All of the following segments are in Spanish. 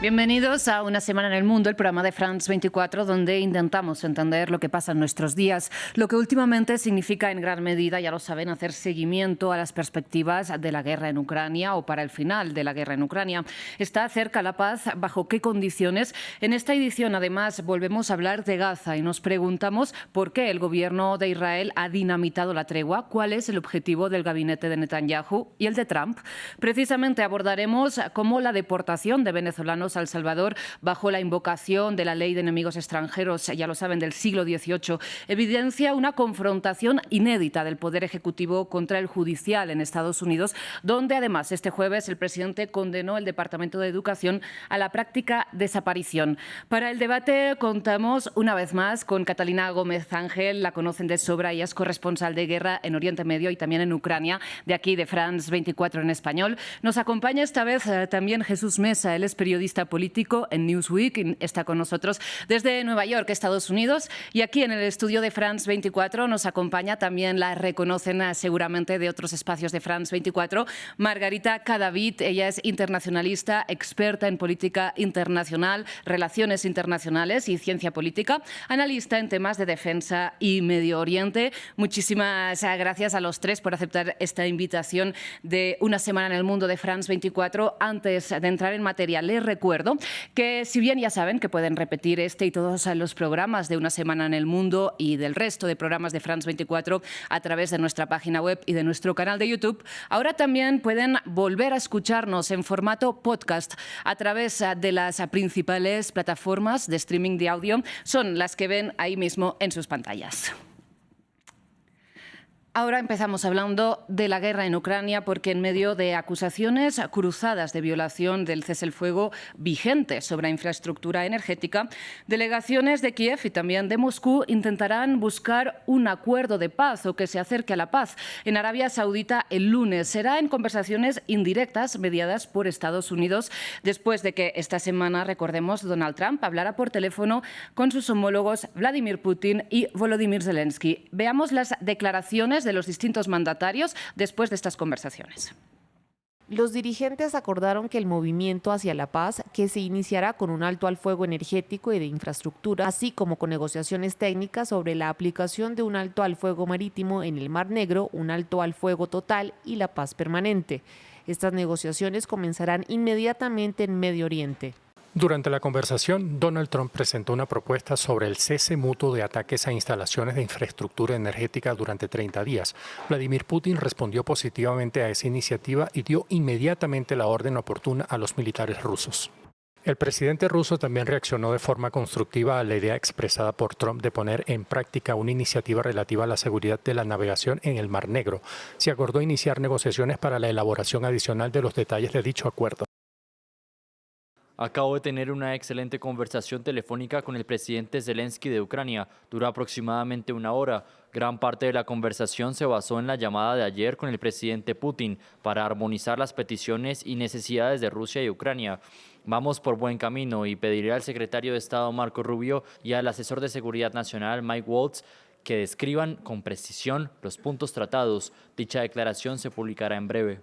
Bienvenidos a Una Semana en el Mundo, el programa de France 24, donde intentamos entender lo que pasa en nuestros días, lo que últimamente significa en gran medida, ya lo saben, hacer seguimiento a las perspectivas de la guerra en Ucrania o para el final de la guerra en Ucrania. ¿Está cerca la paz? ¿Bajo qué condiciones? En esta edición, además, volvemos a hablar de Gaza y nos preguntamos por qué el gobierno de Israel ha dinamitado la tregua, cuál es el objetivo del gabinete de Netanyahu y el de Trump. Precisamente abordaremos cómo la deportación de venezolanos a El Salvador bajo la invocación de la ley de enemigos extranjeros, ya lo saben, del siglo XVIII, evidencia una confrontación inédita del Poder Ejecutivo contra el Judicial en Estados Unidos, donde además este jueves el presidente condenó el Departamento de Educación a la práctica desaparición. Para el debate contamos una vez más con Catalina Gómez Ángel, la conocen de sobra, ella es corresponsal de guerra en Oriente Medio y también en Ucrania, de aquí de France 24 en español. Nos acompaña esta vez también Jesús Mesa, él es periodista político en Newsweek, está con nosotros desde Nueva York, Estados Unidos, y aquí en el estudio de France 24 nos acompaña, también la reconocen seguramente de otros espacios de France 24, Margarita Cadavid, ella es internacionalista, experta en política internacional, relaciones internacionales y ciencia política, analista en temas de defensa y Medio Oriente. Muchísimas gracias a los tres por aceptar esta invitación de Una Semana en el Mundo de France 24. Antes de entrar en materia, les recuerdo que, si bien ya saben que pueden repetir este y todos los programas de Una Semana en el Mundo y del resto de programas de France 24 a través de nuestra página web y de nuestro canal de YouTube, ahora también pueden volver a escucharnos en formato podcast a través de las principales plataformas de streaming de audio. Son las que ven ahí mismo en sus pantallas. Ahora empezamos hablando de la guerra en Ucrania, porque en medio de acusaciones cruzadas de violación del cese el fuego vigente sobre la infraestructura energética, delegaciones de Kiev y también de Moscú intentarán buscar un acuerdo de paz o que se acerque a la paz en Arabia Saudita el lunes. Será en conversaciones indirectas mediadas por Estados Unidos, después de que esta semana, recordemos, Donald Trump hablara por teléfono con sus homólogos Vladimir Putin y Volodymyr Zelensky. Veamos las declaraciones de los distintos mandatarios después de estas conversaciones. Los dirigentes acordaron que el movimiento hacia la paz, que se iniciará con un alto al fuego energético y de infraestructura, así como con negociaciones técnicas sobre la aplicación de un alto al fuego marítimo en el Mar Negro, un alto al fuego total y la paz permanente. Estas negociaciones comenzarán inmediatamente en Medio Oriente. Durante la conversación, Donald Trump presentó una propuesta sobre el cese mutuo de ataques a instalaciones de infraestructura energética durante 30 días. Vladimir Putin respondió positivamente a esa iniciativa y dio inmediatamente la orden oportuna a los militares rusos. El presidente ruso también reaccionó de forma constructiva a la idea expresada por Trump de poner en práctica una iniciativa relativa a la seguridad de la navegación en el Mar Negro. Se acordó iniciar negociaciones para la elaboración adicional de los detalles de dicho acuerdo. Acabo de tener una excelente conversación telefónica con el presidente Zelensky de Ucrania. Duró aproximadamente una hora. Gran parte de la conversación se basó en la llamada de ayer con el presidente Putin para armonizar las peticiones y necesidades de Rusia y Ucrania. Vamos por buen camino y pediré al secretario de Estado Marco Rubio y al asesor de Seguridad Nacional Mike Waltz que describan con precisión los puntos tratados. Dicha declaración se publicará en breve.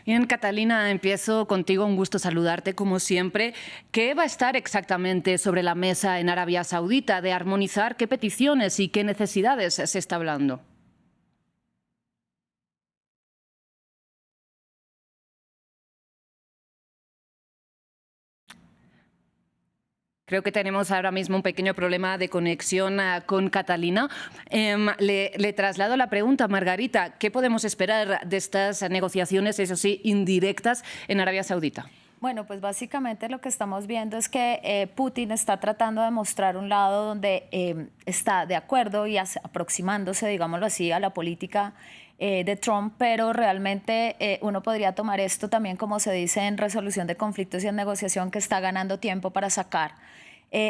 Bien, Catalina, empiezo contigo. Un gusto saludarte, como siempre. ¿Qué va a estar exactamente sobre la mesa en Arabia Saudita? ¿De armonizar qué peticiones y qué necesidades se está hablando? Creo que tenemos ahora mismo un pequeño problema de conexión con Catalina. Le traslado la pregunta, Margarita. ¿Qué podemos esperar de estas negociaciones, eso sí, indirectas en Arabia Saudita? Bueno, pues básicamente lo que estamos viendo es que Putin está tratando de mostrar un lado donde está de acuerdo y aproximándose, digámoslo así, a la política de Trump, pero realmente uno podría tomar esto también, como se dice en resolución de conflictos y en negociación, que está ganando tiempo para sacar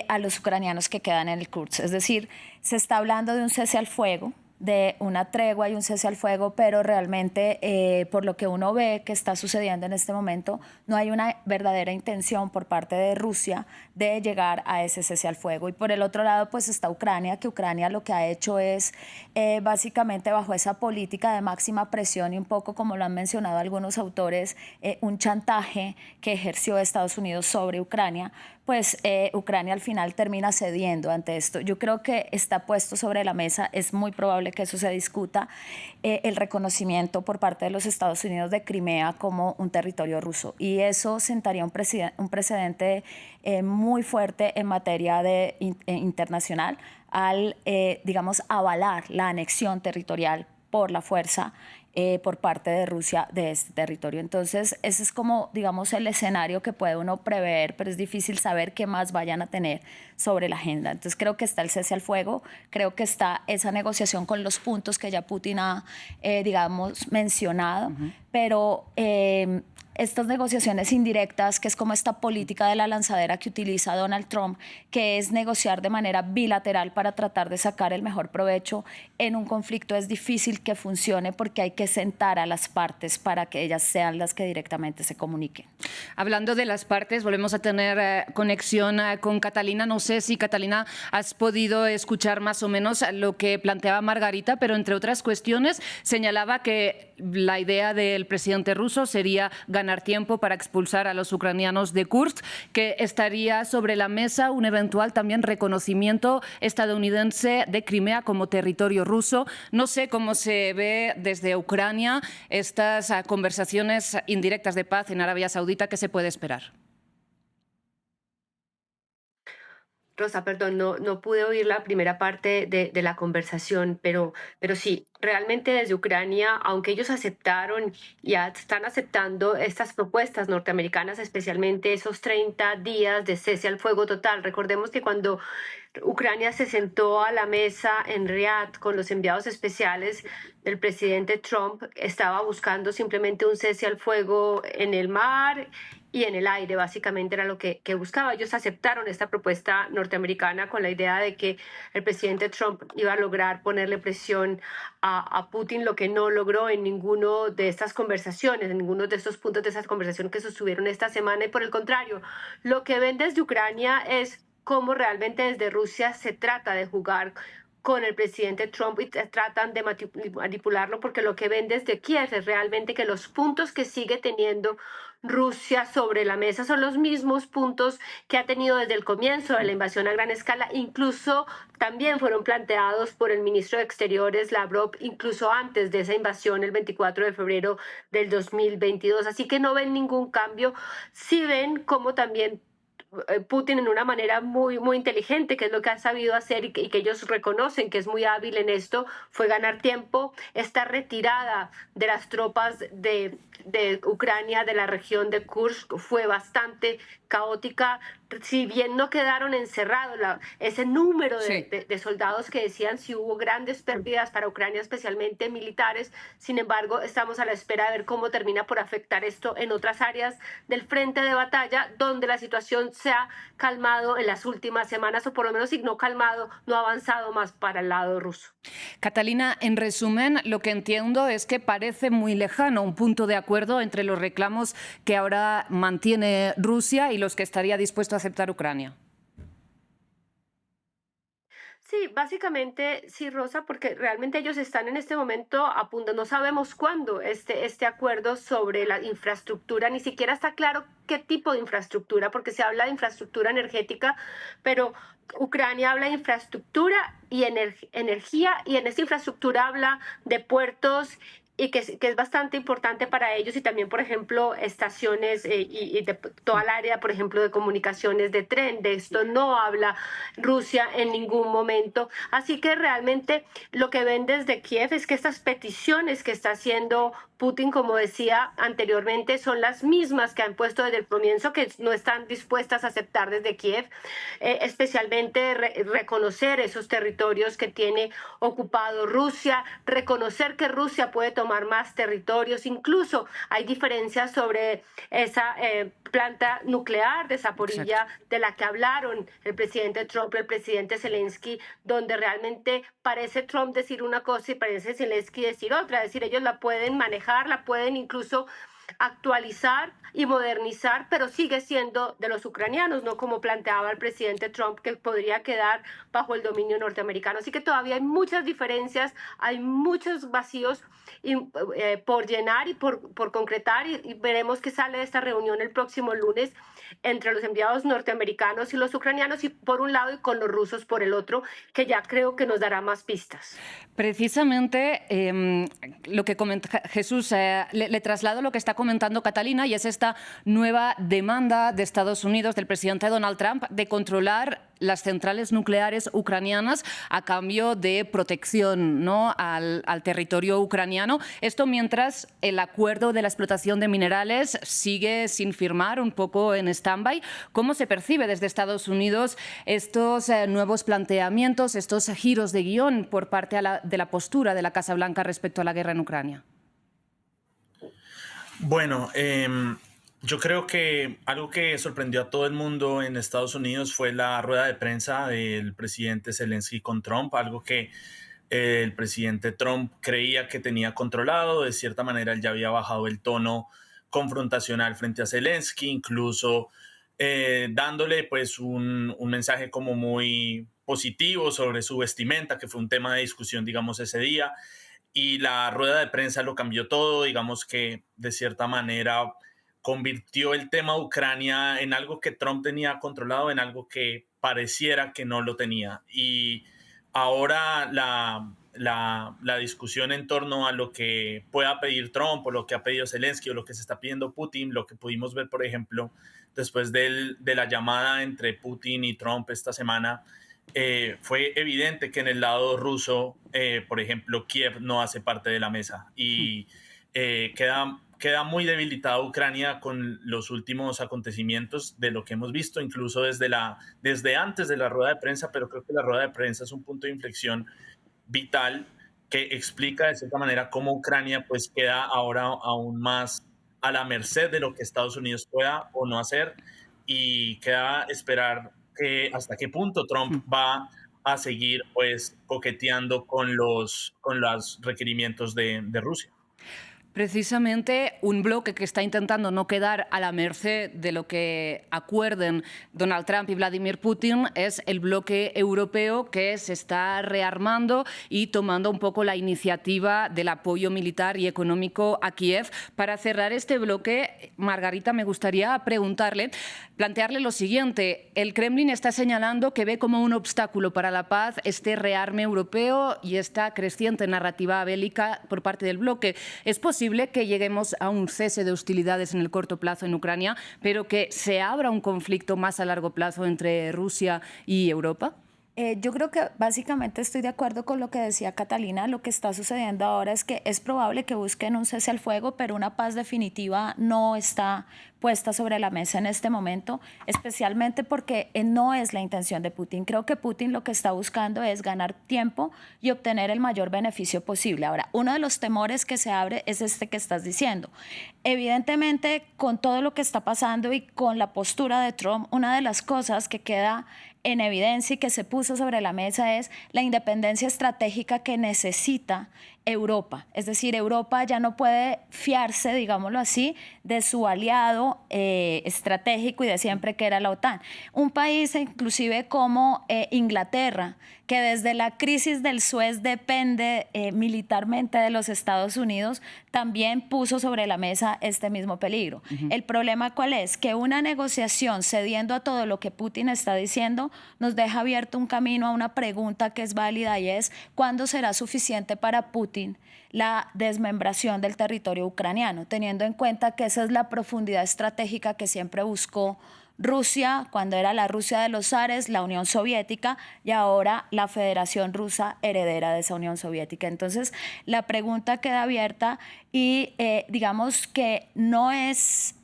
a los ucranianos que quedan en el Kursk. Es decir, se está hablando de un cese al fuego, de una tregua y un cese al fuego, pero realmente por lo que uno ve que está sucediendo en este momento, no hay una verdadera intención por parte de Rusia de llegar a ese cese al fuego. Y por el otro lado pues está Ucrania, que Ucrania lo que ha hecho es básicamente bajo esa política de máxima presión y un poco como lo han mencionado algunos autores, un chantaje que ejerció Estados Unidos sobre Ucrania, pues Ucrania al final termina cediendo ante esto. Yo creo que está puesto sobre la mesa, es muy probable que eso se discuta, el reconocimiento por parte de los Estados Unidos de Crimea como un territorio ruso. Y eso sentaría un precedente muy fuerte en materia internacional al, digamos, avalar la anexión territorial por la fuerza por parte de Rusia de este territorio. Entonces, ese es como, digamos, el escenario que puede uno prever, pero es difícil saber qué más vayan a tener sobre la agenda. Entonces, creo que está el cese al fuego, creo que está esa negociación con los puntos que ya Putin ha, digamos, mencionado, pero estas negociaciones indirectas, que es como esta política de la lanzadera que utiliza Donald Trump, que es negociar de manera bilateral para tratar de sacar el mejor provecho en un conflicto, es difícil que funcione porque hay que sentar a las partes para que ellas sean las que directamente se comuniquen. Hablando de las partes, volvemos a tener conexión con Catalina. No sé si, Catalina, has podido escuchar más o menos lo que planteaba Margarita, pero entre otras cuestiones señalaba que la idea del presidente ruso sería ganar tiempo para expulsar a los ucranianos de Kursk, que estaría sobre la mesa un eventual también reconocimiento estadounidense de Crimea como territorio ruso. No sé cómo se ve desde Ucrania estas conversaciones indirectas de paz en Arabia Saudita. ¿Qué se puede esperar? Rosa, perdón, no pude oír la primera parte de la conversación, pero sí, realmente desde Ucrania, aunque ellos aceptaron y están aceptando estas propuestas norteamericanas, especialmente esos 30 días de cese al fuego total. Recordemos que cuando Ucrania se sentó a la mesa en Riad con los enviados especiales del presidente Trump, estaba buscando simplemente un cese al fuego en el mar y en el aire, básicamente era lo que buscaba. Ellos aceptaron esta propuesta norteamericana con la idea de que el presidente Trump iba a lograr ponerle presión a Putin, lo que no logró en ninguno de estas conversaciones, en ninguno de estos puntos de esas conversaciones que sostuvieron esta semana. Y por el contrario, lo que ven desde Ucrania es cómo realmente desde Rusia se trata de jugar con el presidente Trump y tratan de manipularlo, porque lo que ven desde Kiev es realmente que los puntos que sigue teniendo Rusia sobre la mesa son los mismos puntos que ha tenido desde el comienzo de la invasión a gran escala. Incluso también fueron planteados por el ministro de Exteriores Lavrov, incluso antes de esa invasión, el 24 de febrero del 2022. Así que no ven ningún cambio. Sí ven cómo también Putin, en una manera muy inteligente, que es lo que ha sabido hacer y que ellos reconocen que es muy hábil en esto, fue ganar tiempo. Esta retirada de las tropas de Ucrania de la región de Kursk fue bastante caótica. Si bien no quedaron encerrados, ese número de soldados que decían si hubo grandes pérdidas para Ucrania, especialmente militares. Sin embargo, estamos a la espera de ver cómo termina por afectar esto en otras áreas del frente de batalla, donde la situación se ha calmado en las últimas semanas, o por lo menos si no calmado, no ha avanzado más para el lado ruso. Catalina, en resumen, lo que entiendo es que parece muy lejano un punto de acuerdo entre los reclamos que ahora mantiene Rusia y los que estaría dispuesto a aceptar Ucrania. Sí, básicamente sí, Rosa, porque realmente ellos están en este momento a punto, no sabemos cuándo este acuerdo sobre la infraestructura, ni siquiera está claro qué tipo de infraestructura, porque se habla de infraestructura energética, pero Ucrania habla de infraestructura y energía, y en esta infraestructura habla de puertos y que es bastante importante para ellos, y también, por ejemplo, estaciones y de toda el área, por ejemplo, de comunicaciones de tren. De esto no habla Rusia en ningún momento. Así que realmente lo que ven desde Kiev es que estas peticiones que está haciendo Putin, como decía anteriormente, son las mismas que han puesto desde el comienzo, que no están dispuestas a aceptar desde Kiev, especialmente reconocer esos territorios que tiene ocupado Rusia, reconocer que Rusia puede tomar tomar más territorios. Incluso hay diferencias sobre esa planta nuclear de Zaporilla, de la que hablaron el presidente Trump y el presidente Zelensky, donde realmente parece Trump decir una cosa y parece Zelensky decir otra. Es decir, ellos la pueden manejar, la pueden incluso actualizar y modernizar, pero sigue siendo de los ucranianos, no como planteaba el presidente Trump, que podría quedar bajo el dominio norteamericano. Así que todavía hay muchas diferencias, hay muchos vacíos por llenar y por concretar, y veremos qué sale de esta reunión el próximo lunes entre los enviados norteamericanos y los ucranianos, y por un lado, y con los rusos por el otro, que ya creo que nos dará más pistas. Precisamente lo que comenta Jesús, le traslado lo que está comentando Catalina, y es esta nueva demanda de Estados Unidos, del presidente Donald Trump, de controlar las centrales nucleares ucranianas a cambio de protección, ¿no?, al territorio ucraniano. Esto mientras el acuerdo de la explotación de minerales sigue sin firmar, un poco en stand-by. ¿Cómo se percibe desde Estados Unidos estos nuevos planteamientos, estos giros de guión por parte de la postura de la Casa Blanca respecto a la guerra en Ucrania? Bueno, yo creo que algo que sorprendió a todo el mundo en Estados Unidos fue la rueda de prensa del presidente Zelensky con Trump, algo que el presidente Trump creía que tenía controlado. De cierta manera, él ya había bajado el tono confrontacional frente a Zelensky, incluso dándole pues un mensaje como muy positivo sobre su vestimenta, que fue un tema de discusión, digamos, ese día. Y la rueda de prensa lo cambió todo, digamos que de cierta manera convirtió el tema Ucrania en algo que Trump tenía controlado, en algo que pareciera que no lo tenía. Y ahora la discusión en torno a lo que pueda pedir Trump o lo que ha pedido Zelensky o lo que se está pidiendo Putin, lo que pudimos ver, por ejemplo, después de la llamada entre Putin y Trump esta semana, fue evidente que en el lado ruso, por ejemplo, Kiev no hace parte de la mesa y queda muy debilitada Ucrania con los últimos acontecimientos de lo que hemos visto, incluso desde antes de la rueda de prensa, pero creo que la rueda de prensa es un punto de inflexión vital que explica de cierta manera cómo Ucrania pues queda ahora aún más a la merced de lo que Estados Unidos pueda o no hacer, y queda esperar hasta qué punto Trump va a seguir pues coqueteando con los requerimientos de Rusia. Precisamente un bloque que está intentando no quedar a la merced de lo que acuerden Donald Trump y Vladimir Putin es el bloque europeo, que se está rearmando y tomando un poco la iniciativa del apoyo militar y económico a Kiev. Para cerrar este bloque, Margarita, me gustaría plantearle lo siguiente. El Kremlin está señalando que ve como un obstáculo para la paz este rearme europeo y esta creciente narrativa bélica por parte del bloque. ¿Es posible que lleguemos a un cese de hostilidades en el corto plazo en Ucrania, pero que se abra un conflicto más a largo plazo entre Rusia y Europa? Yo creo que básicamente estoy de acuerdo con lo que decía Catalina. Lo que está sucediendo ahora es que es probable que busquen un cese al fuego, pero una paz definitiva no está puesta sobre la mesa en este momento, especialmente porque no es la intención de Putin. Creo que Putin lo que está buscando es ganar tiempo y obtener el mayor beneficio posible. Ahora, uno de los temores que se abre es este que estás diciendo. Evidentemente, con todo lo que está pasando y con la postura de Trump, una de las cosas que queda en evidencia y que se puso sobre la mesa es la independencia estratégica que necesita Europa. Es decir, Europa ya no puede fiarse, digámoslo así, de su aliado estratégico y de siempre, que era la OTAN. Un país inclusive como Inglaterra, que desde la crisis del Suez depende militarmente de los Estados Unidos, también puso sobre la mesa este mismo peligro. El problema, ¿cuál es? Que una negociación cediendo a todo lo que Putin está diciendo nos deja abierto un camino a una pregunta que es válida, y es ¿cuándo será suficiente para Putin la desmembración del territorio ucraniano? Teniendo en cuenta que esa es la profundidad estratégica que siempre buscó Rusia, cuando era la Rusia de los zares, la Unión Soviética, y ahora la Federación Rusa, heredera de esa Unión Soviética. Entonces, la pregunta queda abierta y digamos que no es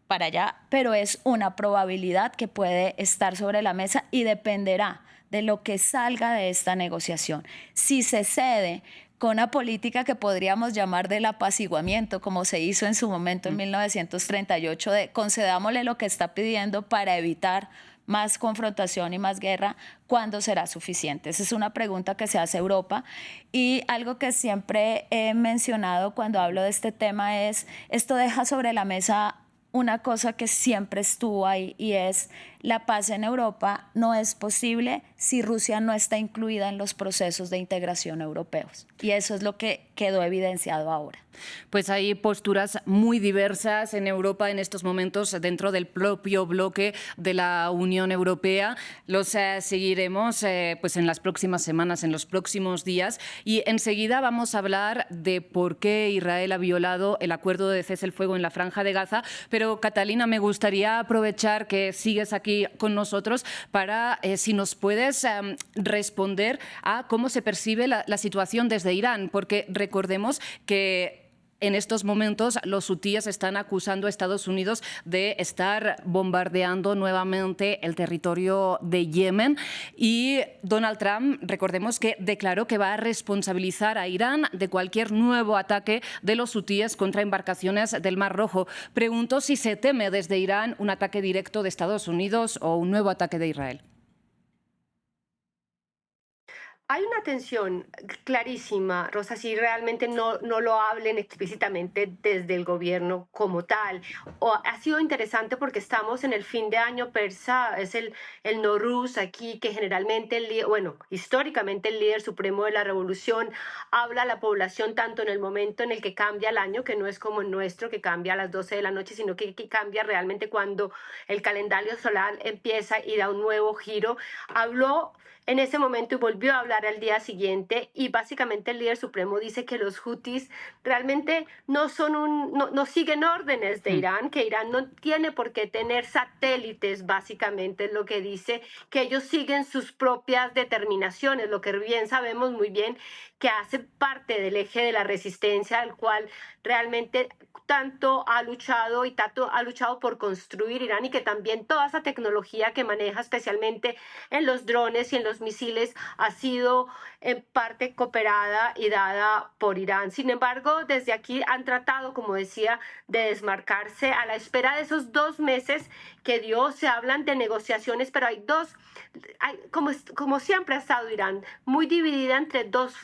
para allá, pero es una probabilidad que puede estar sobre la mesa y dependerá de lo que salga de esta negociación. Si se cede con una política que podríamos llamar del apaciguamiento, como se hizo en su momento en 1938, de concedámosle lo que está pidiendo para evitar más confrontación y más guerra, ¿cuándo será suficiente? Esa es una pregunta que se hace Europa, y algo que siempre he mencionado cuando hablo de este tema es, esto deja sobre la mesa una cosa que siempre estuvo ahí, y es la paz en Europa no es posible si Rusia no está incluida en los procesos de integración europeos. Y eso es lo que quedó evidenciado ahora. Pues hay posturas muy diversas en Europa en estos momentos dentro del propio bloque de la Unión Europea. Los seguiremos pues en las próximas semanas, en los próximos días. Y enseguida vamos a hablar de por qué Israel ha violado el acuerdo de cese el fuego en la Franja de Gaza. Pero, Catalina, me gustaría aprovechar que sigues aquí con nosotros para, si nos puedes responder a cómo se percibe la situación desde Irán, porque recordemos que en estos momentos los hutíes están acusando a Estados Unidos de estar bombardeando nuevamente el territorio de Yemen, y Donald Trump, recordemos que declaró que va a responsabilizar a Irán de cualquier nuevo ataque de los hutíes contra embarcaciones del Mar Rojo. Pregunto si se teme desde Irán un ataque directo de Estados Unidos o un nuevo ataque de Israel. Hay una tensión clarísima, Rosa, si realmente no lo hablen explícitamente desde el gobierno como tal. Ha sido interesante porque estamos en el fin de año persa, es el Nowruz aquí, que generalmente, históricamente el líder supremo de la revolución habla a la población tanto en el momento en el que cambia el año, que no es como el nuestro, que cambia a las 12 de la noche, sino que cambia realmente cuando el calendario solar empieza y da un nuevo giro. Habló en ese momento y volvió a hablar al día siguiente, y básicamente el líder supremo dice que los hutis realmente no siguen órdenes de Irán, que Irán no tiene por qué tener satélites, básicamente es lo que dice, que ellos siguen sus propias determinaciones, lo que bien sabemos muy bien que hace parte del eje de la resistencia, al cual realmente tanto ha luchado y tanto ha luchado por construir Irán, y que también toda esa tecnología que maneja, especialmente en los drones y en los misiles, ha sido en parte cooperada y dada por Irán. Sin embargo, desde aquí han tratado, como decía, de desmarcarse a la espera de esos 2 meses que dio. Se hablan de negociaciones, pero como siempre ha estado Irán, muy dividida entre dos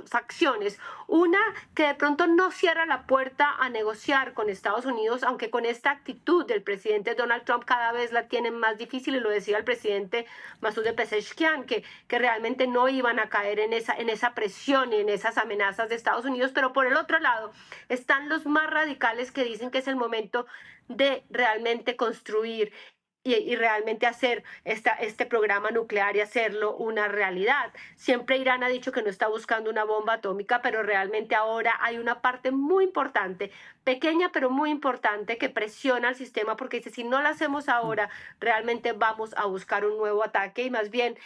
facciones. Una que de pronto no cierra la puerta a negociar con Estados Unidos, aunque con esta actitud del presidente Donald Trump cada vez la tienen más difícil, y lo decía el presidente Masoud Pezeshkian, que realmente no iban a caer en esa presión y en esas amenazas de Estados Unidos. Pero por el otro lado están los más radicales, que dicen que es el momento de realmente construir y realmente hacer este programa nuclear y hacerlo una realidad. Siempre Irán ha dicho que no está buscando una bomba atómica, pero realmente ahora hay una parte muy importante, pequeña pero muy importante, que presiona al sistema, porque dice, si no lo hacemos ahora, realmente vamos a buscar un nuevo ataque, y más bien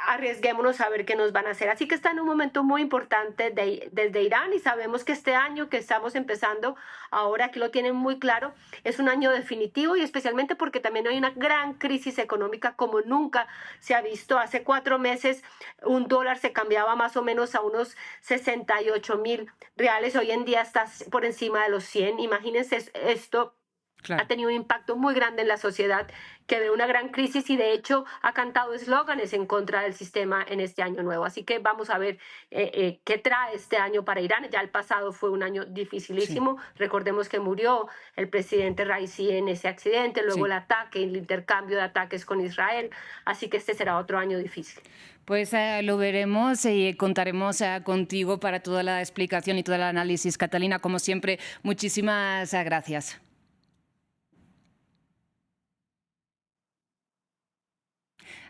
arriesguémonos a ver qué nos van a hacer. Así que está en un momento muy importante desde Irán, y sabemos que este año que estamos empezando ahora, aquí lo tienen muy claro, es un año definitivo, y especialmente porque también hay una gran crisis económica como nunca se ha visto. Hace 4 meses un dólar se cambiaba más o menos a unos 68.000 reales, hoy en día está por encima de los 100. Imagínense esto. Claro. Ha tenido un impacto muy grande en la sociedad, que ve una gran crisis, y de hecho ha cantado eslóganes en contra del sistema en este año nuevo. Así que vamos a ver qué trae este año para Irán. Ya el pasado fue un año dificilísimo. Sí. Recordemos que murió el presidente Raisi en ese accidente, luego el ataque, el intercambio de ataques con Israel. Así que este será otro año difícil. Pues lo veremos y contaremos contigo para toda la explicación y todo el análisis. Catalina, como siempre, muchísimas gracias.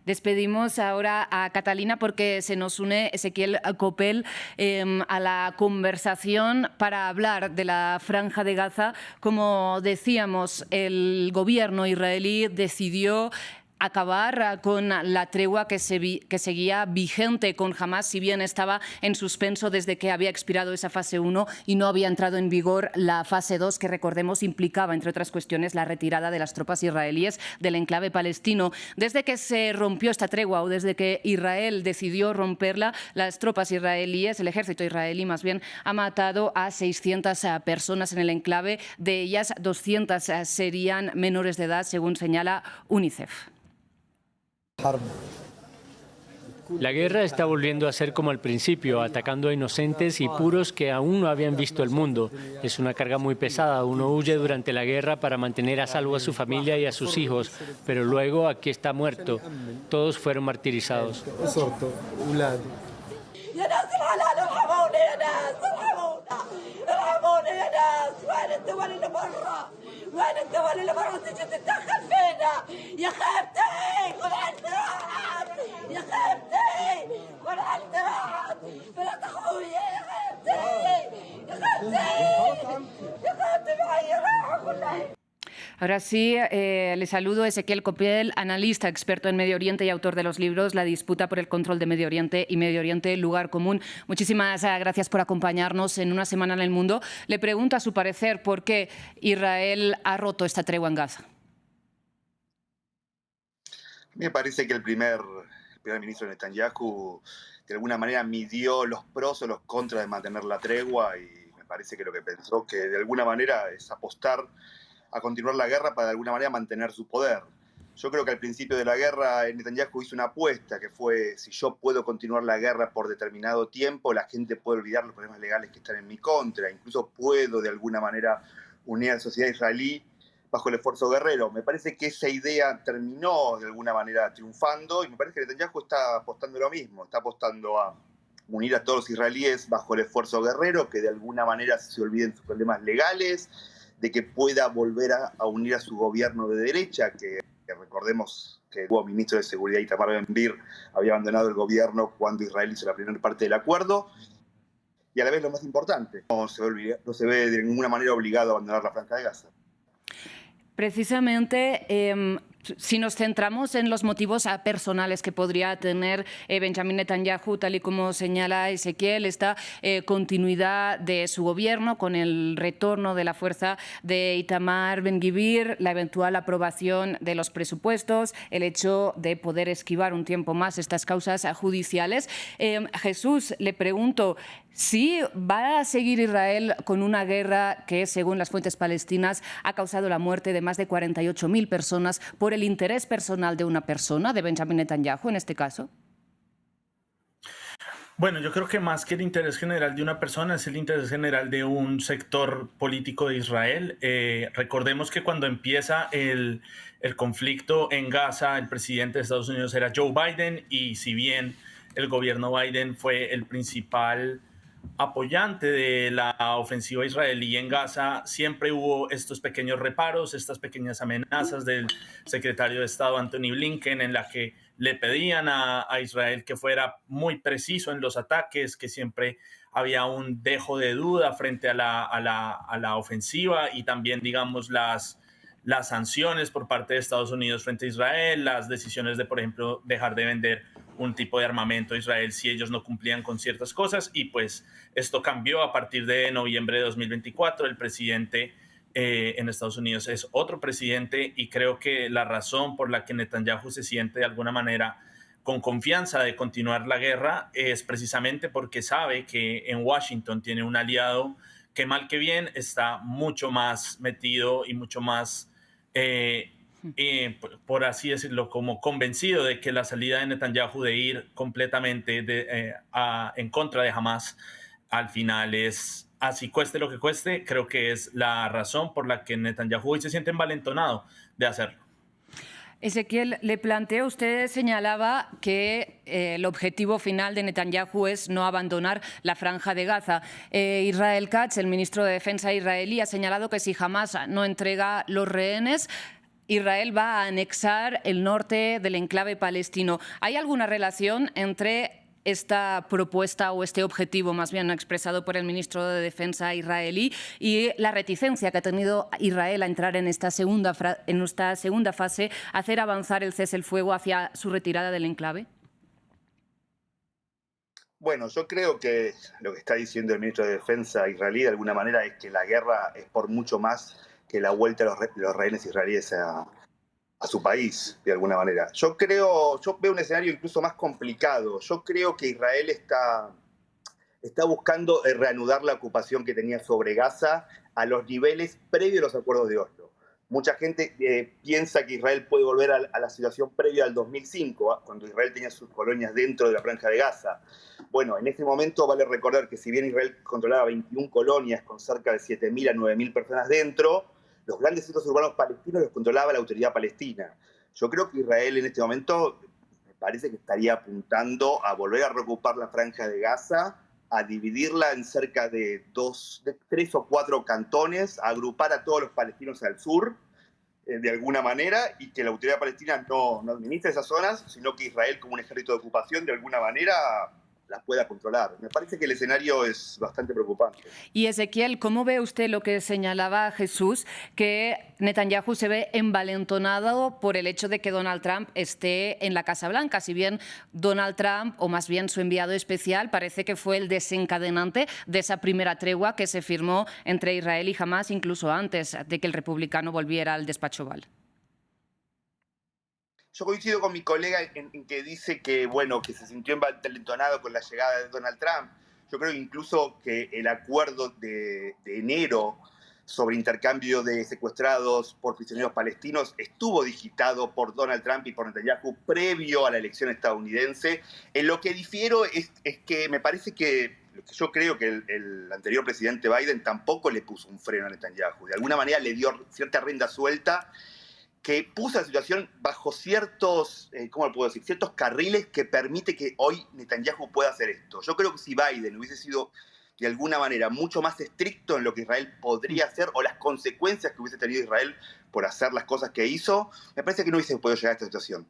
Despedimos ahora a Catalina porque se nos une Ezequiel Coppel a la conversación para hablar de la Franja de Gaza. Como decíamos, el gobierno israelí decidió acabar con la tregua que seguía vigente con Hamás, si bien estaba en suspenso desde que había expirado esa fase 1 y no había entrado en vigor la fase 2, que recordemos implicaba, entre otras cuestiones, la retirada de las tropas israelíes del enclave palestino. Desde que se rompió esta tregua, o desde que Israel decidió romperla, las tropas israelíes, el ejército israelí más bien, ha matado a 600 personas en el enclave. De ellas, 200 serían menores de edad, según señala UNICEF. La guerra está volviendo a ser como al principio, atacando a inocentes y puros que aún no habían visto el mundo. Es una carga muy pesada. Uno huye durante la guerra para mantener a salvo a su familia y a sus hijos, pero luego aquí está muerto. Todos fueron martirizados. Ahora sí, le saludo a Ezequiel Copiel, analista, experto en Medio Oriente y autor de los libros La disputa por el control de Medio Oriente y Medio Oriente, lugar común. Muchísimas gracias por acompañarnos en una semana en el mundo. Le pregunto a su parecer por qué Israel ha roto esta tregua en Gaza. Me parece que el primer ministro Netanyahu de alguna manera midió los pros o los contras de mantener la tregua y me parece que lo que pensó que de alguna manera es apostar a continuar la guerra para de alguna manera mantener su poder. Yo creo que al principio de la guerra Netanyahu hizo una apuesta que fue: si yo puedo continuar la guerra por determinado tiempo, la gente puede olvidar los problemas legales que están en mi contra, incluso puedo de alguna manera unir a la sociedad israelí bajo el esfuerzo guerrero. Me parece que esa idea terminó de alguna manera triunfando y me parece que Netanyahu está apostando lo mismo, está apostando a unir a todos los israelíes bajo el esfuerzo guerrero, que de alguna manera se olviden sus problemas legales, de que pueda volver a unir a su gobierno de derecha, que recordemos que el nuevo ministro de Seguridad, Itamar Ben-Gvir, había abandonado el gobierno cuando Israel hizo la primera parte del acuerdo. Y a la vez lo más importante, no se ve de ninguna manera obligado a abandonar la Franja de Gaza. Precisamente, si nos centramos en los motivos personales que podría tener Benjamin Netanyahu, tal y como señala Ezequiel, esta continuidad de su gobierno con el retorno de la fuerza de Itamar Ben-Gvir, la eventual aprobación de los presupuestos, el hecho de poder esquivar un tiempo más estas causas judiciales. Jesús, le pregunto, ¿sí va a seguir Israel con una guerra que, según las fuentes palestinas, ha causado la muerte de más de 48.000 personas por el interés personal de una persona, de Benjamin Netanyahu en este caso? Bueno, yo creo que más que el interés general de una persona es el interés general de un sector político de Israel. Recordemos que cuando empieza el conflicto en Gaza, el presidente de Estados Unidos era Joe Biden, y si bien el gobierno Biden fue el principal apoyante de la ofensiva israelí en Gaza, siempre hubo estos pequeños reparos, estas pequeñas amenazas del secretario de Estado Antony Blinken, en la que le pedían a Israel que fuera muy preciso en los ataques, que siempre había un dejo de duda frente a la ofensiva, y también, digamos, las sanciones por parte de Estados Unidos frente a Israel, las decisiones de, por ejemplo, dejar de vender un tipo de armamento a Israel si ellos no cumplían con ciertas cosas. Y pues esto cambió a partir de noviembre de 2024. El presidente en Estados Unidos es otro presidente, y creo que la razón por la que Netanyahu se siente de alguna manera con confianza de continuar la guerra es precisamente porque sabe que en Washington tiene un aliado que, mal que bien, está mucho más metido y mucho más por así decirlo, como convencido de que la salida de Netanyahu de ir completamente en contra de Hamás al final es, así cueste lo que cueste. Creo que es la razón por la que Netanyahu hoy se siente envalentonado de hacerlo. Ezequiel, le planteo, usted señalaba que el objetivo final de Netanyahu es no abandonar la Franja de Gaza. Israel Katz, el ministro de Defensa israelí, ha señalado que si Hamás no entrega los rehenes, Israel va a anexar el norte del enclave palestino. ¿Hay alguna relación entre esta propuesta o este objetivo más bien expresado por el ministro de Defensa israelí y la reticencia que ha tenido Israel a entrar en esta segunda fase, hacer avanzar el cese el fuego hacia su retirada del enclave? Bueno, yo creo que lo que está diciendo el ministro de Defensa israelí de alguna manera es que la guerra es por mucho más que la vuelta de los rehenes israelíes a su país, de alguna manera. Yo veo un escenario incluso más complicado. Yo creo que Israel está buscando reanudar la ocupación que tenía sobre Gaza a los niveles previos a los acuerdos de Oslo. Mucha gente piensa que Israel puede volver a la situación previa al 2005, cuando Israel tenía sus colonias dentro de la franja de Gaza. Bueno, en ese momento vale recordar que si bien Israel controlaba 21 colonias con cerca de 7.000 a 9.000 personas dentro, los grandes centros urbanos palestinos los controlaba la autoridad palestina. Yo creo que Israel en este momento me parece que estaría apuntando a volver a reocupar la franja de Gaza, a dividirla en cerca de 3 o 4 cantones, a agrupar a todos los palestinos al sur, de alguna manera, y que la autoridad palestina no administre esas zonas, sino que Israel, como un ejército de ocupación, de alguna manera las pueda controlar. Me parece que el escenario es bastante preocupante. Y Ezequiel, ¿cómo ve usted lo que señalaba Jesús, que Netanyahu se ve envalentonado por el hecho de que Donald Trump esté en la Casa Blanca? Si bien Donald Trump, o más bien su enviado especial, parece que fue el desencadenante de esa primera tregua que se firmó entre Israel y Hamás, incluso antes de que el republicano volviera al despacho Oval. Yo coincido con mi colega en que dice que, bueno, que se sintió envalentonado con la llegada de Donald Trump. Yo creo incluso que el acuerdo de enero sobre intercambio de secuestrados por prisioneros palestinos estuvo digitado por Donald Trump y por Netanyahu previo a la elección estadounidense. En lo que difiero es que me parece que yo creo que el anterior presidente Biden tampoco le puso un freno a Netanyahu. De alguna manera le dio cierta rienda suelta que puso la situación bajo ciertos, ¿cómo lo puedo decir? Ciertos carriles que permite que hoy Netanyahu pueda hacer esto. Yo creo que si Biden hubiese sido de alguna manera mucho más estricto en lo que Israel podría hacer o las consecuencias que hubiese tenido Israel por hacer las cosas que hizo, me parece que no hubiese podido llegar a esta situación.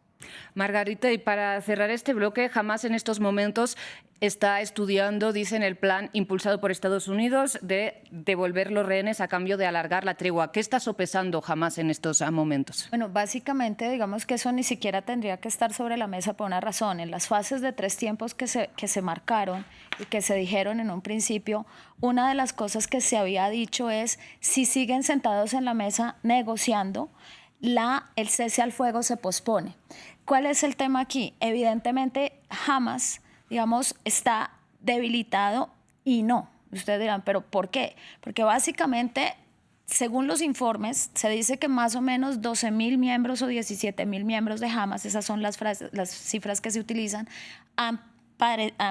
Margarita, y para cerrar este bloque, Hamás en estos momentos está estudiando, dicen, el plan impulsado por Estados Unidos de devolver los rehenes a cambio de alargar la tregua. ¿Qué está sopesando Hamás en estos momentos? Bueno, básicamente, digamos que eso ni siquiera tendría que estar sobre la mesa por una razón. En las fases de 3 tiempos que se marcaron y que se dijeron en un principio, una de las cosas que se había dicho es, si siguen sentados en la mesa negociando, el cese al fuego se pospone. ¿Cuál es el tema aquí? Evidentemente, Hamás, digamos, está debilitado y no. Ustedes dirán, ¿pero por qué? Porque básicamente, según los informes, se dice que más o menos 12.000 miembros o 17.000 miembros de Hamás, esas son las cifras que se utilizan, han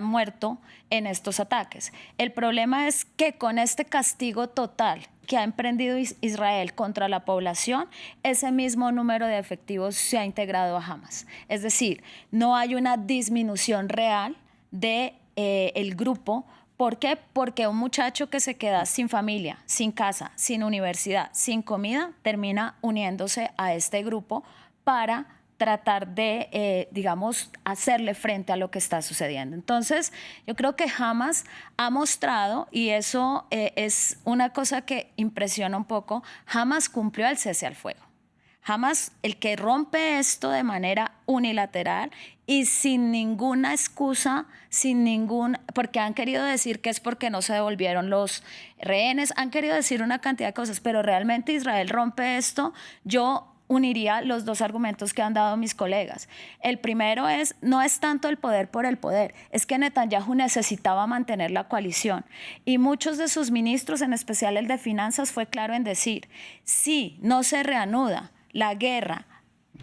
muerto en estos ataques. El problema es que con este castigo total que ha emprendido Israel contra la población, ese mismo número de efectivos se ha integrado a Hamás. Es decir, no hay una disminución real del grupo. ¿Por qué? Porque un muchacho que se queda sin familia, sin casa, sin universidad, sin comida, termina uniéndose a este grupo para tratar de, digamos, hacerle frente a lo que está sucediendo. Entonces, yo creo que Hamás ha mostrado, y eso es una cosa que impresiona un poco, Hamás cumplió el cese al fuego. Hamás, el que rompe esto de manera unilateral y sin ninguna excusa, porque han querido decir que es porque no se devolvieron los rehenes, han querido decir una cantidad de cosas, pero realmente Israel rompe esto. Yo uniría los 2 argumentos que han dado mis colegas. El primero no es tanto el poder por el poder, es que Netanyahu necesitaba mantener la coalición. Y muchos de sus ministros, en especial el de Finanzas, fue claro en decir, si no se reanuda la guerra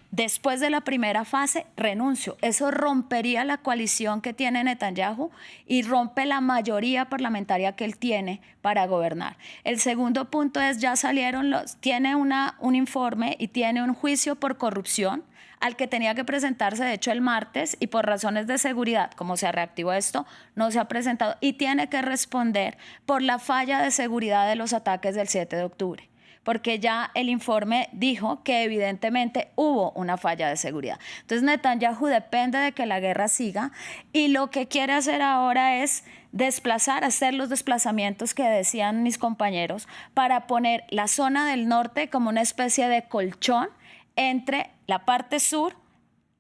después de la primera fase, renuncio. Eso rompería la coalición que tiene Netanyahu y rompe la mayoría parlamentaria que él tiene para gobernar. El segundo punto es, ya salieron tiene un informe y tiene un juicio por corrupción al que tenía que presentarse, de hecho, el martes, y por razones de seguridad, como se reactivó esto, no se ha presentado y tiene que responder por la falla de seguridad de los ataques del 7 de octubre. porque ya el informe dijo que evidentemente hubo una falla de seguridad. Entonces Netanyahu depende de que la guerra siga y lo que quiere hacer ahora es hacer los desplazamientos que decían mis compañeros para poner la zona del norte como una especie de colchón entre la parte sur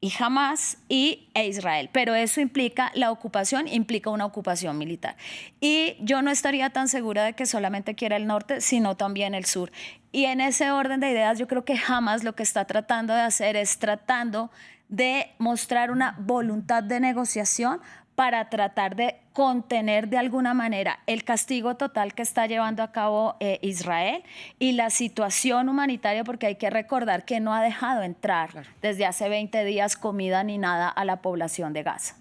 y Hamas e Israel, pero eso implica una ocupación militar. Y yo no estaría tan segura de que solamente quiera el norte, sino también el sur. Y en ese orden de ideas, yo creo que Hamas lo que está tratando de hacer es tratando de mostrar una voluntad de negociación para tratar de contener de alguna manera el castigo total que está llevando a cabo Israel y la situación humanitaria, porque hay que recordar que no ha dejado entrar desde hace 20 días comida ni nada a la población de Gaza.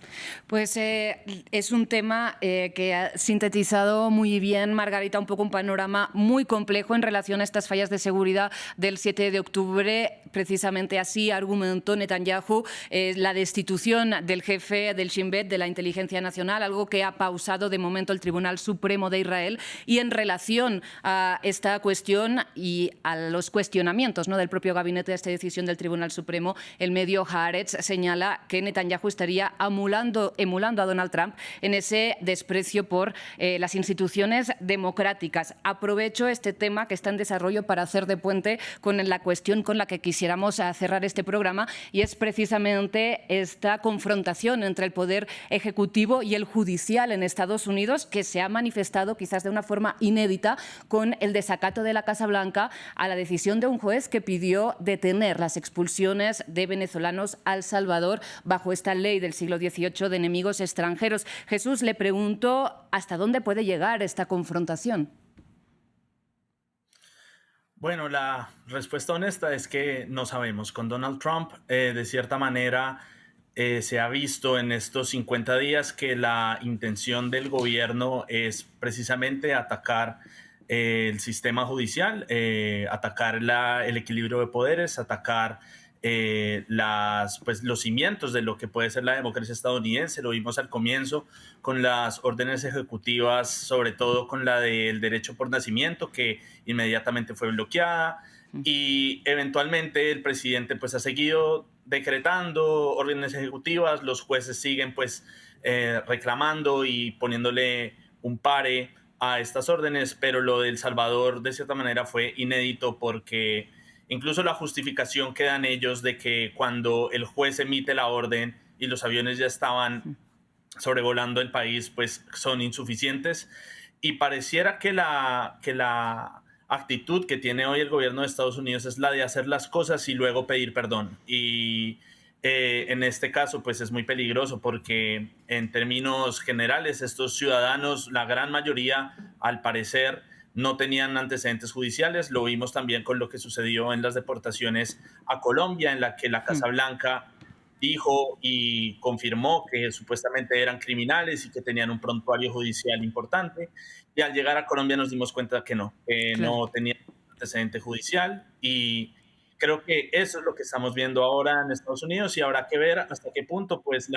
Pues es un tema que ha sintetizado muy bien, Margarita, un poco un panorama muy complejo en relación a estas fallas de seguridad del 7 de octubre. Precisamente así argumentó Netanyahu la destitución del jefe del Shin Bet, de la Inteligencia Nacional, algo que ha pausado de momento el Tribunal Supremo de Israel. Y en relación a esta cuestión y a los cuestionamientos, ¿no?, del propio gabinete de esta decisión del Tribunal Supremo, el medio Haaretz señala que Netanyahu estaría emulando a Donald Trump en ese desprecio por las instituciones democráticas. Aprovecho este tema que está en desarrollo para hacer de puente con la cuestión con la que quisiéramos cerrar este programa, y es precisamente esta confrontación entre el poder ejecutivo y el judicial en Estados Unidos, que se ha manifestado quizás de una forma inédita con el desacato de la Casa Blanca a la decisión de un juez que pidió detener las expulsiones de venezolanos a El Salvador bajo esta ley del siglo XVIII de enemigos extranjeros. Jesús, le pregunto, ¿hasta dónde puede llegar esta confrontación? Bueno, la respuesta honesta es que no sabemos. Con Donald Trump, de cierta manera, se ha visto en estos 50 días que la intención del gobierno es precisamente atacar el sistema judicial, atacar el equilibrio de poderes, atacar los cimientos de lo que puede ser la democracia estadounidense. Lo vimos al comienzo con las órdenes ejecutivas, sobre todo con la del derecho por nacimiento, que inmediatamente fue bloqueada, y eventualmente el presidente pues ha seguido decretando órdenes ejecutivas. Los jueces siguen pues reclamando y poniéndole un pare a estas órdenes, pero lo de El Salvador de cierta manera fue inédito, porque incluso la justificación que dan ellos de que cuando el juez emite la orden y los aviones ya estaban sobrevolando el país, pues son insuficientes, y pareciera que la actitud que tiene hoy el gobierno de Estados Unidos es la de hacer las cosas y luego pedir perdón. Y en este caso pues es muy peligroso, porque en términos generales estos ciudadanos, la gran mayoría al parecer, no tenían antecedentes judiciales. Lo vimos también con lo que sucedió en las deportaciones a Colombia, en la que la Casa Blanca dijo y confirmó que supuestamente eran criminales y que tenían un prontuario judicial importante. Y al llegar a Colombia nos dimos cuenta que no tenían antecedente judicial. Y creo que eso es lo que estamos viendo ahora en Estados Unidos, y habrá que ver hasta qué punto pues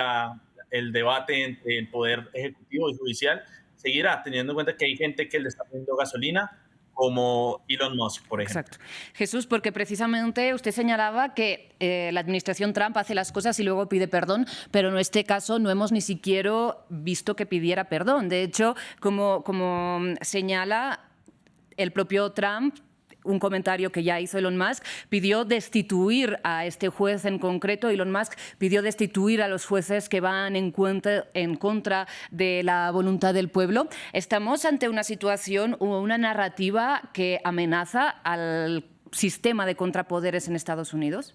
el debate entre el poder ejecutivo y judicial seguirá, teniendo en cuenta que hay gente que le está poniendo gasolina, como Elon Musk, por ejemplo. Exacto. Jesús, porque precisamente usted señalaba que la administración Trump hace las cosas y luego pide perdón, pero en este caso no hemos ni siquiera visto que pidiera perdón. De hecho, como señala el propio Trump, un comentario que ya hizo Elon Musk, pidió destituir a este juez en concreto. Elon Musk pidió destituir a los jueces que van en contra de la voluntad del pueblo. ¿Estamos ante una situación o una narrativa que amenaza al sistema de contrapoderes en Estados Unidos?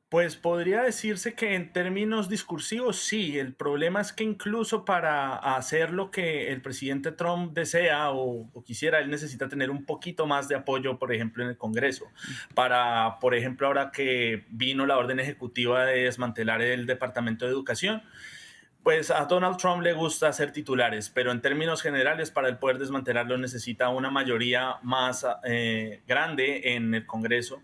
Pues podría decirse que en términos discursivos sí. El problema es que incluso para hacer lo que el presidente Trump desea o quisiera, él necesita tener un poquito más de apoyo, por ejemplo, en el Congreso. Para, por ejemplo, ahora que vino la orden ejecutiva de desmantelar el Departamento de Educación, pues a Donald Trump le gusta hacer titulares, pero en términos generales, para el poder desmantelarlo necesita una mayoría más grande en el Congreso.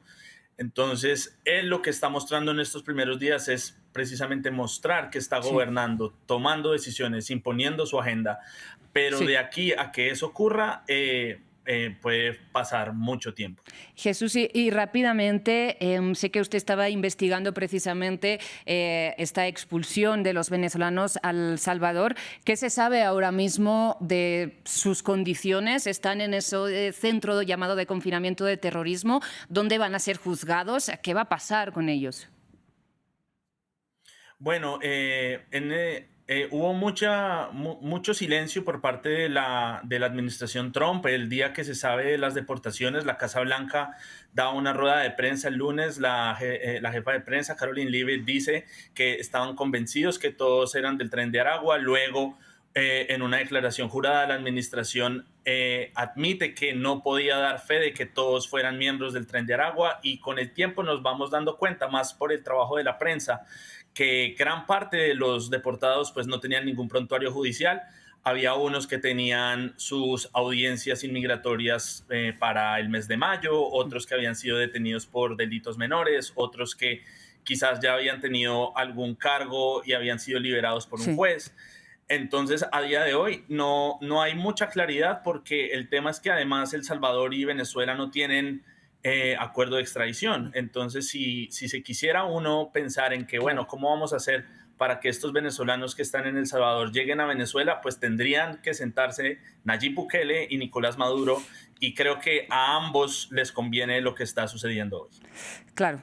Entonces, él lo que está mostrando en estos primeros días es precisamente mostrar que está gobernando, tomando decisiones, imponiendo su agenda. Pero de aquí a que eso ocurra, puede pasar mucho tiempo. Jesús, y rápidamente, sé que usted estaba investigando precisamente esta expulsión de los venezolanos a El Salvador. ¿Qué se sabe ahora mismo de sus condiciones? ¿Están en ese centro llamado de confinamiento de terrorismo? ¿Dónde van a ser juzgados? ¿Qué va a pasar con ellos? Bueno, hubo mucho silencio por parte de la administración Trump. El día que se sabe de las deportaciones, la Casa Blanca da una rueda de prensa el lunes. La jefa de prensa, Caroline Leavitt, dice que estaban convencidos que todos eran del Tren de Aragua. Luego, en una declaración jurada, la administración admite que no podía dar fe de que todos fueran miembros del Tren de Aragua, y con el tiempo nos vamos dando cuenta, más por el trabajo de la prensa, que gran parte de los deportados pues no tenían ningún prontuario judicial. Había unos que tenían sus audiencias inmigratorias para el mes de mayo, otros que habían sido detenidos por delitos menores, otros que quizás ya habían tenido algún cargo y habían sido liberados por un juez. Entonces, a día de hoy no hay mucha claridad, porque el tema es que además El Salvador y Venezuela no tienen acuerdo de extradición. Entonces, si se quisiera uno pensar en que, bueno, ¿cómo vamos a hacer para que estos venezolanos que están en El Salvador lleguen a Venezuela? Pues tendrían que sentarse Nayib Bukele y Nicolás Maduro, y creo que a ambos les conviene lo que está sucediendo hoy. Claro.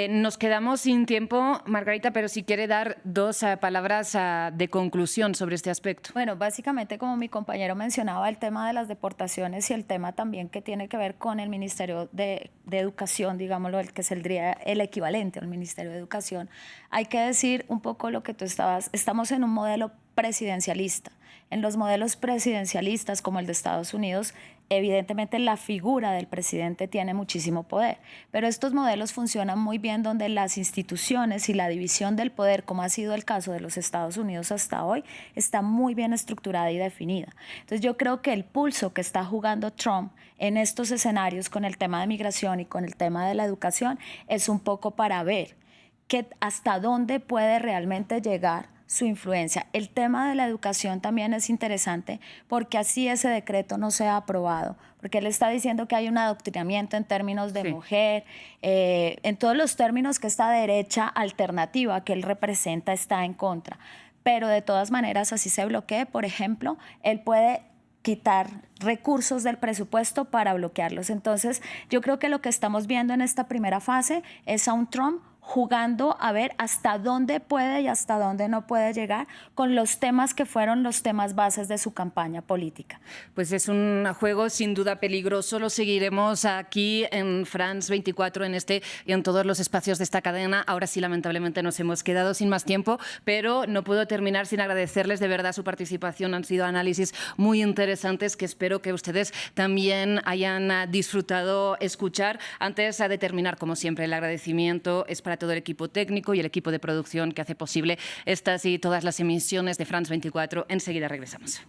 Nos quedamos sin tiempo, Margarita, pero si quiere dar dos palabras de conclusión sobre este aspecto. Bueno, básicamente, como mi compañero mencionaba, el tema de las deportaciones y el tema también que tiene que ver con el Ministerio de Educación, digámoslo, el que saldría el equivalente al Ministerio de Educación. Hay que decir un poco lo que tú estamos en un modelo presidencialista. En los modelos presidencialistas como el de Estados Unidos, evidentemente la figura del presidente tiene muchísimo poder, pero estos modelos funcionan muy bien donde las instituciones y la división del poder, como ha sido el caso de los Estados Unidos hasta hoy, está muy bien estructurada y definida. Entonces yo creo que el pulso que está jugando Trump en estos escenarios con el tema de migración y con el tema de la educación es un poco para ver hasta dónde puede realmente llegar su influencia. El tema de la educación también es interesante, porque así ese decreto no se ha aprobado, porque él está diciendo que hay un adoctrinamiento en términos de mujer, en todos los términos que esta derecha alternativa que él representa está en contra. Pero de todas maneras, así se bloquee, por ejemplo, él puede quitar recursos del presupuesto para bloquearlos. Entonces, yo creo que lo que estamos viendo en esta primera fase es a un Trump jugando a ver hasta dónde puede y hasta dónde no puede llegar con los temas que fueron los temas bases de su campaña política. Pues es un juego sin duda peligroso. Lo seguiremos aquí en France 24, en este y en todos los espacios de esta cadena. Ahora sí, lamentablemente, nos hemos quedado sin más tiempo, pero no puedo terminar sin agradecerles de verdad su participación. Han sido análisis muy interesantes que espero que ustedes también hayan disfrutado escuchar. Antes de terminar, como siempre, el agradecimiento es para todo el equipo técnico y el equipo de producción que hace posible estas y todas las emisiones de France 24. Enseguida regresamos.